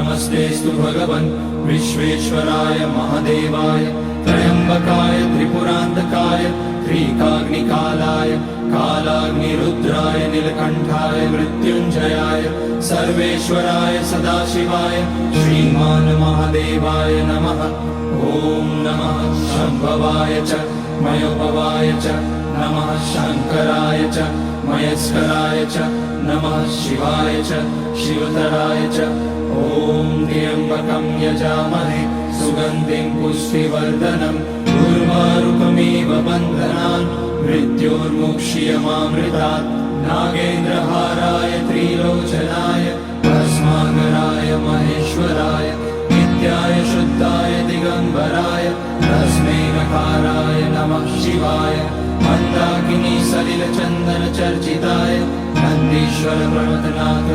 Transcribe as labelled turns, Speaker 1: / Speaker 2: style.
Speaker 1: नमस्तेस्तु भगवन् विश्वेश्वराय महादेवाय त्र्यम्बकाय त्रिपुरान्तकाय त्रिकाग्निकालाय कालाग्निरुद्राय नीलकण्ठाय मृत्युञ्जयाय सर्वेश्वराय सदाशिवाय श्रीमान् महादेवाय नमः। ॐ नमः शम्भवाय च मयोभवाय च नमः शङ्कराय च मयस्कराय च नमः शिवाय च शिवतराय च। ॐ त्र्यम्बकं यजामहे सुगन्धिं पुष्टिवर्धनम् उर्वारुकमिव बन्धनान् मृत्योर्मुक्ष्यमामृतात्। नागेन्द्रहाराय त्रिलोचनाय भस्माकराय महेश्वराय नित्याय शुद्धाय दिगम्बराय तस्मै नकाराय नमः शिवाय। मन्दाकिनी सलिलचन्दन चर्चिताय नन्दीश्वर प्रमथनाथ